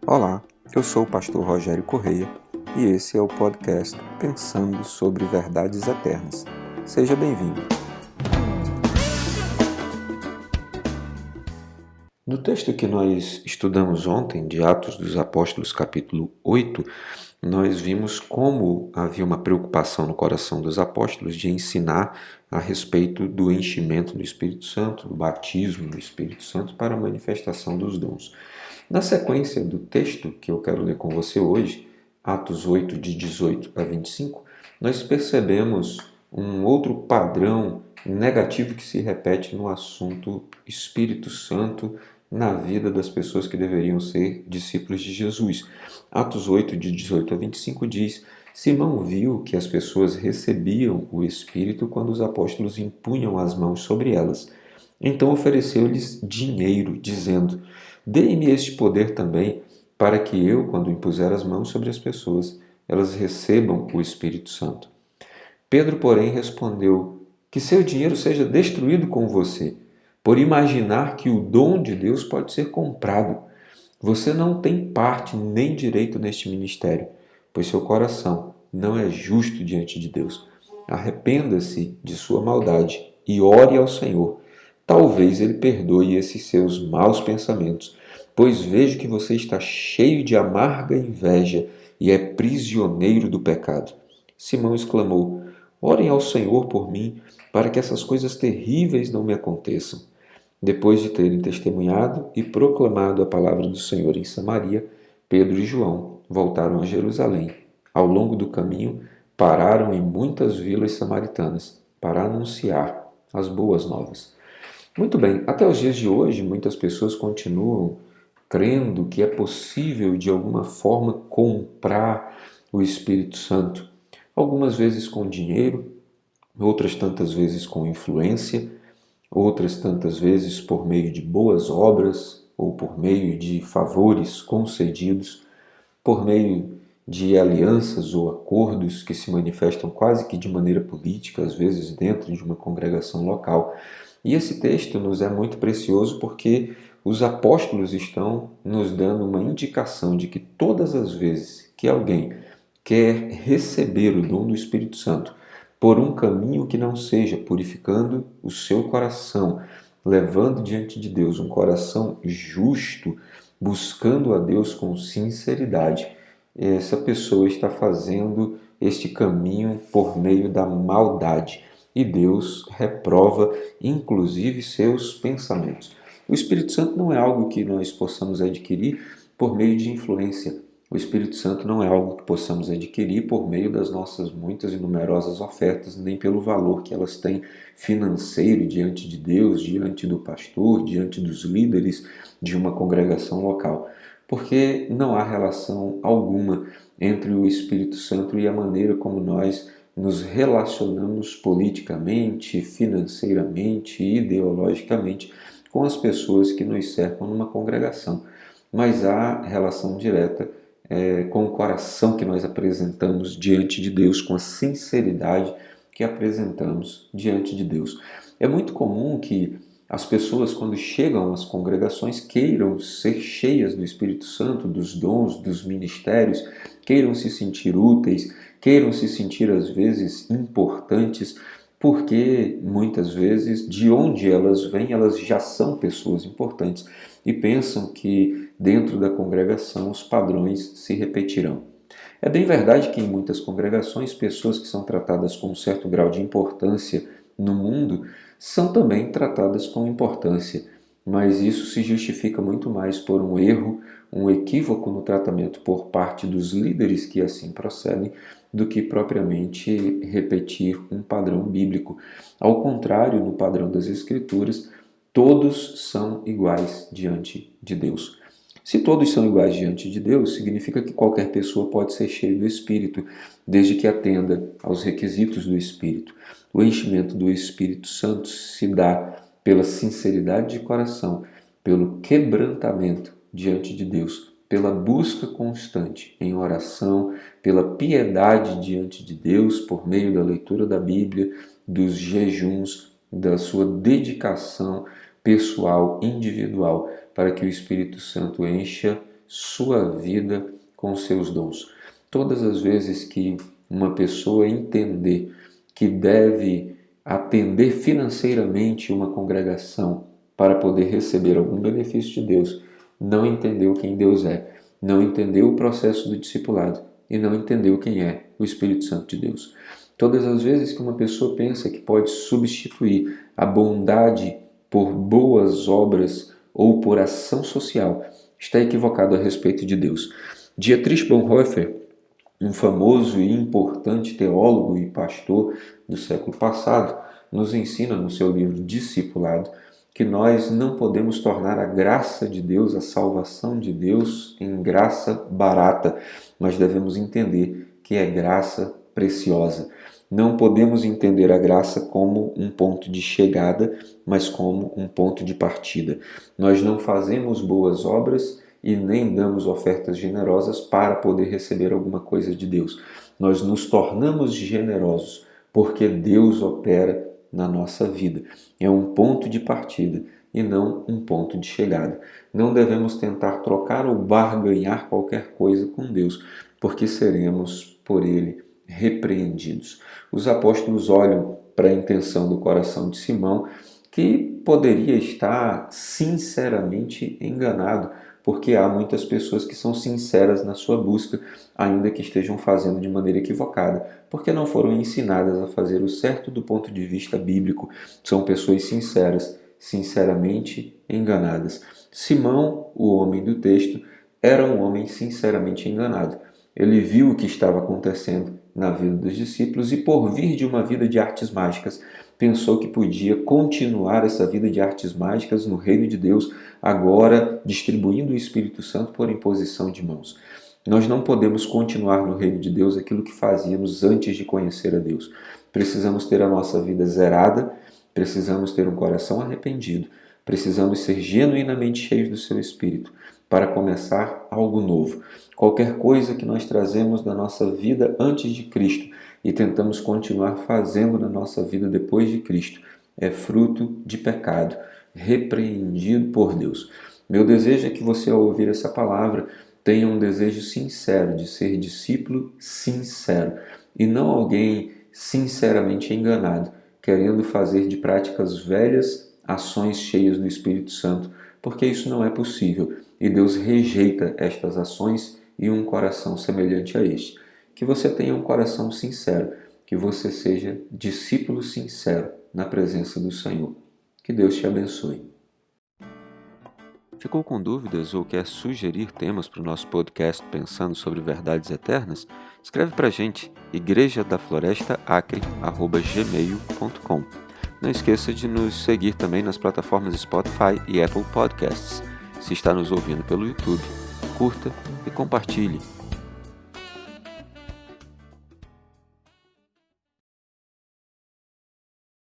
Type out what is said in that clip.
Olá, eu sou o pastor Rogério Correia e esse é o podcast Pensando sobre Verdades Eternas. Seja bem-vindo. No texto que nós estudamos ontem, de Atos dos Apóstolos, capítulo 8, nós vimos como havia uma preocupação no coração dos apóstolos de ensinar a respeito do enchimento do Espírito Santo, do batismo do Espírito Santo para a manifestação dos dons. Na sequência do texto que eu quero ler com você hoje, Atos 8, de 18 a 25, nós percebemos um outro padrão negativo que se repete no assunto Espírito Santo na vida das pessoas que deveriam ser discípulos de Jesus. Atos 8, de 18 a 25 diz: Simão viu que as pessoas recebiam o Espírito quando os apóstolos impunham as mãos sobre elas. Então ofereceu-lhes dinheiro, dizendo: Dê-me este poder também, para que eu, quando impuser as mãos sobre as pessoas, elas recebam o Espírito Santo. Pedro, porém, respondeu: Que seu dinheiro seja destruído com você, por imaginar que o dom de Deus pode ser comprado. Você não tem parte nem direito neste ministério, pois seu coração não é justo diante de Deus. Arrependa-se de sua maldade e ore ao Senhor. Talvez ele perdoe esses seus maus pensamentos, pois vejo que você está cheio de amarga inveja e é prisioneiro do pecado. Simão exclamou: Orem ao Senhor por mim, para que essas coisas terríveis não me aconteçam. Depois de terem testemunhado e proclamado a palavra do Senhor em Samaria, Pedro e João voltaram a Jerusalém. Ao longo do caminho, pararam em muitas vilas samaritanas para anunciar as boas novas. Muito bem, até os dias de hoje, muitas pessoas continuam crendo que é possível, de alguma forma, comprar o Espírito Santo. Algumas vezes com dinheiro, outras tantas vezes com influência, outras tantas vezes por meio de boas obras ou por meio de favores concedidos, por meio de alianças ou acordos que se manifestam quase que de maneira política, às vezes dentro de uma congregação local. E esse texto nos é muito precioso porque os apóstolos estão nos dando uma indicação de que todas as vezes que alguém quer receber o dom do Espírito Santo por um caminho que não seja purificando o seu coração, levando diante de Deus um coração justo, buscando a Deus com sinceridade, essa pessoa está fazendo este caminho por meio da maldade. E Deus reprova, inclusive, seus pensamentos. O Espírito Santo não é algo que nós possamos adquirir por meio de influência. O Espírito Santo não é algo que possamos adquirir por meio das nossas muitas e numerosas ofertas, nem pelo valor que elas têm financeiro diante de Deus, diante do pastor, diante dos líderes de uma congregação local. Porque não há relação alguma entre o Espírito Santo e a maneira como nós nos relacionamos politicamente, financeiramente e ideologicamente com as pessoas que nos cercam numa congregação. Mas há relação direta com o coração que nós apresentamos diante de Deus, com a sinceridade que apresentamos diante de Deus. É muito comum que as pessoas, quando chegam às congregações, queiram ser cheias do Espírito Santo, dos dons, dos ministérios, queiram se sentir úteis, queiram se sentir, às vezes, importantes, porque muitas vezes, de onde elas vêm, elas já são pessoas importantes e pensam que dentro da congregação os padrões se repetirão. É bem verdade que em muitas congregações, pessoas que são tratadas com um certo grau de importância no mundo são também tratadas com importância, mas isso se justifica muito mais por um erro, um equívoco no tratamento por parte dos líderes que assim procedem, do que propriamente repetir um padrão bíblico. Ao contrário, no padrão das Escrituras, todos são iguais diante de Deus. Se todos são iguais diante de Deus, significa que qualquer pessoa pode ser cheia do Espírito, desde que atenda aos requisitos do Espírito. O enchimento do Espírito Santo se dá pela sinceridade de coração, pelo quebrantamento diante de Deus, pela busca constante em oração, pela piedade diante de Deus, por meio da leitura da Bíblia, dos jejuns, da sua dedicação pessoal, individual, para que o Espírito Santo encha sua vida com seus dons. Todas as vezes que uma pessoa entender que deve atender financeiramente uma congregação para poder receber algum benefício de Deus, não entendeu quem Deus é, não entendeu o processo do discipulado e não entendeu quem é o Espírito Santo de Deus. Todas as vezes que uma pessoa pensa que pode substituir a bondade por boas obras ou por ação social, está equivocado a respeito de Deus. Dietrich Bonhoeffer, um famoso e importante teólogo e pastor do século passado, nos ensina no seu livro Discipulado que nós não podemos tornar a graça de Deus, a salvação de Deus, em graça barata, mas devemos entender que é graça preciosa. Não podemos entender a graça como um ponto de chegada, mas como um ponto de partida. Nós não fazemos boas obras e nem damos ofertas generosas para poder receber alguma coisa de Deus. Nós nos tornamos generosos porque Deus opera na nossa vida. É um ponto de partida e não um ponto de chegada. Não devemos tentar trocar ou barganhar qualquer coisa com Deus, porque seremos por Ele repreendidos. Os apóstolos olham para a intenção do coração de Simão, que poderia estar sinceramente enganado, porque há muitas pessoas que são sinceras na sua busca, ainda que estejam fazendo de maneira equivocada, porque não foram ensinadas a fazer o certo do ponto de vista bíblico. São pessoas sinceras, sinceramente enganadas. Simão, o homem do texto, era um homem sinceramente enganado. Ele viu o que estava acontecendo na vida dos discípulos e, por vir de uma vida de artes mágicas, pensou que podia continuar essa vida de artes mágicas no reino de Deus, agora distribuindo o Espírito Santo por imposição de mãos. Nós não podemos continuar no reino de Deus aquilo que fazíamos antes de conhecer a Deus. Precisamos ter a nossa vida zerada, precisamos ter um coração arrependido, precisamos ser genuinamente cheios do seu Espírito para começar algo novo. Qualquer coisa que nós trazemos da nossa vida antes de Cristo e tentamos continuar fazendo na nossa vida depois de Cristo é fruto de pecado, repreendido por Deus. Meu desejo é que você, ao ouvir essa palavra, tenha um desejo sincero de ser discípulo sincero e não alguém sinceramente enganado, querendo fazer de práticas velhas ações cheias do Espírito Santo, porque isso não é possível e Deus rejeita estas ações e um coração semelhante a este. Que você tenha um coração sincero, que você seja discípulo sincero na presença do Senhor. Que Deus te abençoe. Ficou com dúvidas ou quer sugerir temas para o nosso podcast Pensando sobre Verdades Eternas? Escreve para a gente, igrejadaflorestaacre@gmail.com. Não esqueça de nos seguir também nas plataformas Spotify e Apple Podcasts. Se está nos ouvindo pelo YouTube, curta e compartilhe.